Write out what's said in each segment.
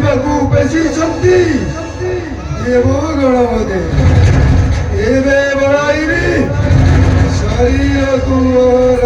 କହିବାକୁ ବେଶିଛନ୍ତି ଦେବଗଣ ବୋଧେ ଏବେ ବଢ଼ାଇବି ଶରୀରକୁ ମୋର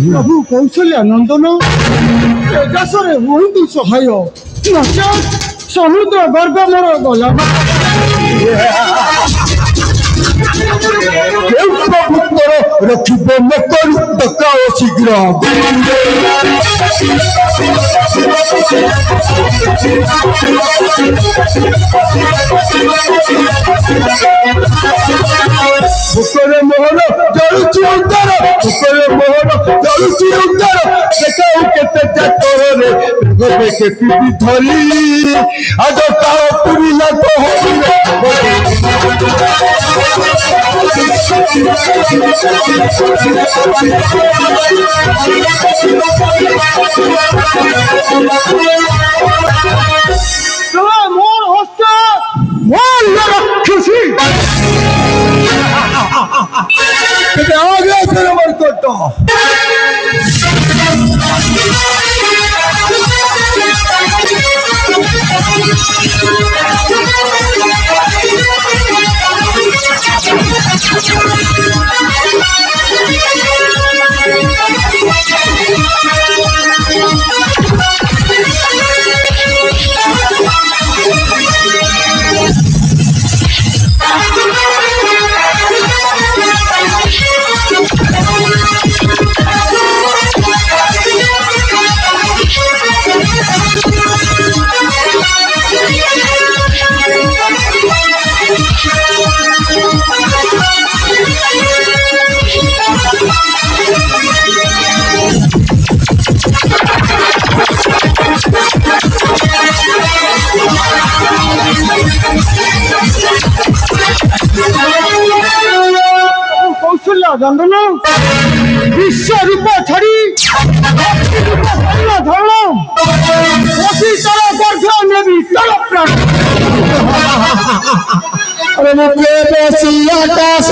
प्रभु कौशल्या नंदन एकाशरे हुंतु सहाय नचेत समुद्र गर्भ मोर गला पुत्र रखिब मकर डकाओ शीघ्र भूकरे मोहन जलुची उद्धार भूकरे मोहन जलुची उद्धार देखाऊ केते जातरे बेगे केती धरी आज काओ पुरी ना मोर हस्त मोर खुशी आगे तेरे मर करता कौशल्या नंदन विश्व रूप छाड़ी धरण अति तर गर्भ नेबी तर प्राण आकाश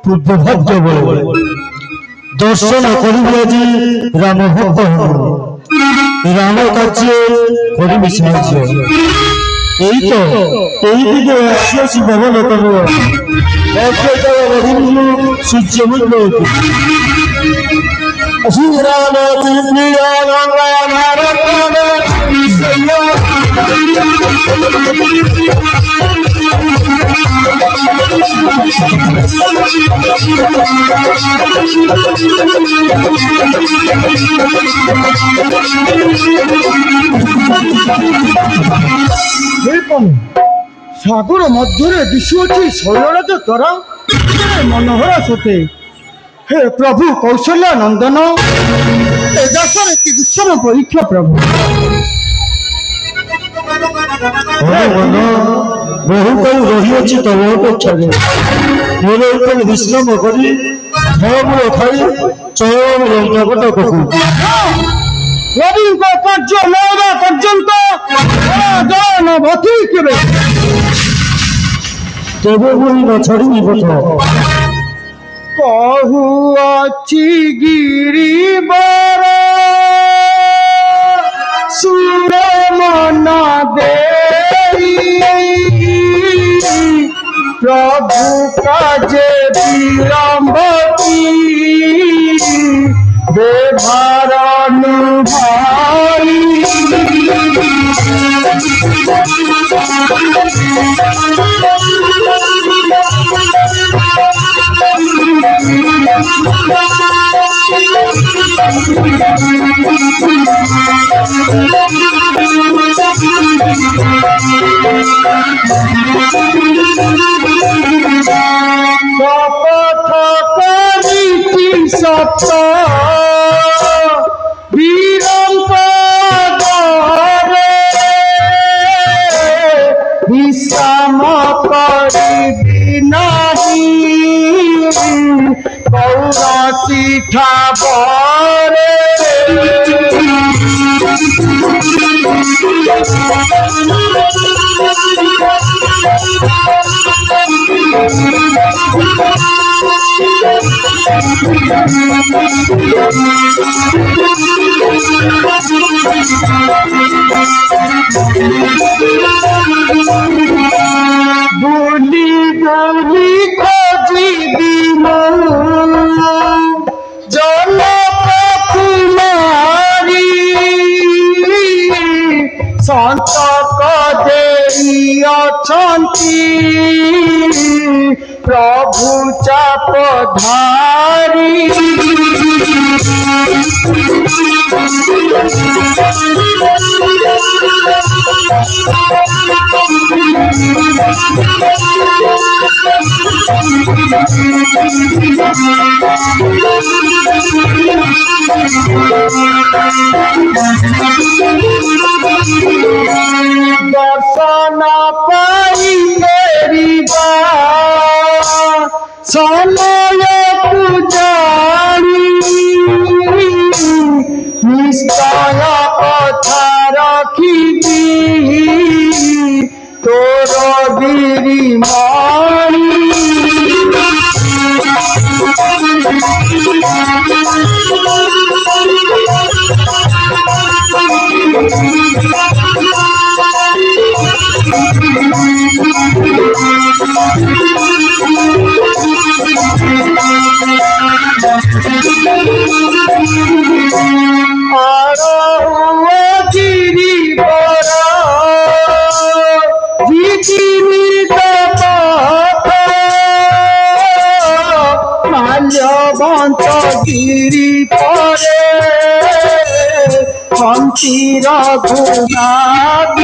पूर्वभाग्य बल दर्शन करी राम भक्त राम कार्य करी साहय भवन सूर्य ସାଗର ମଧ୍ୟରେ ଦିଶୁଅଛି ଶୈଳରାଜ ତରା ମନୋହର ସତେ। ହେ ପ୍ରଭୁ କୌଶଲ୍ୟା ନନ୍ଦନ, ଏ ଦେଶରେ କି ବିଷମ ପରୀକ୍ଷା ପ୍ରଭୁ। ବହୁ କାଳୁ ରହିଅଛି ତମ ଅପେକ୍ଷାରେ, ମୋର ଉପରେ ବିଶ୍ରାମ କରି ଫଳମୂଳ ଖାଇ ଚୟନ ଜଗତକୁ ପ୍ରଭୁଙ୍କ କାର୍ଯ୍ୟ ନ ହେବା ପର୍ଯ୍ୟନ୍ତ ଜଳ ଭତି କେବେ ତେବେ ପୁଣି ନ ଛାଡ଼ିବି ପଥ। କହୁଅଛି ଗିରିବର ସୁର ମନ ଦେଇ, ପ୍ରଭୁ କାଜେ ବିଳମ୍ବ କି ବ୍ୟବହାର ଭାଇ। শপথ করিছি সত বিলম্বরে, বিশ্রাম করিবি নাহি কৌরসি ঠাবরে। বুলি বুলি খোঁজিবি জনপকুমারী, সন্তক দেই অছন্তি প্রভু চাপধারী। দর্শন পাই ফেরিবা সময় পূজারি, নিশ্চয় কথা রাখিবি তোর গিরিমণি। মাল্যবন্ত গিরি পরে কন্তি রঘুনাথ।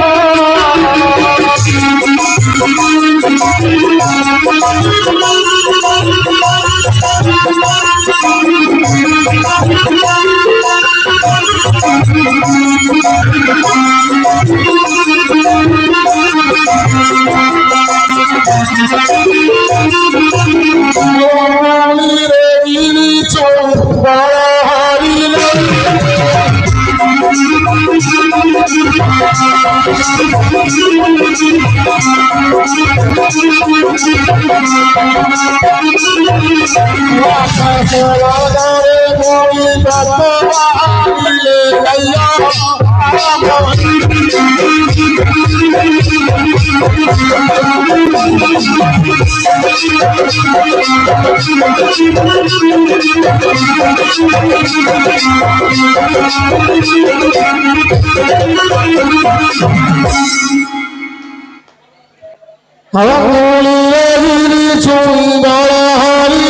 আঙুলিয়ে গিরি সুন্দর হরি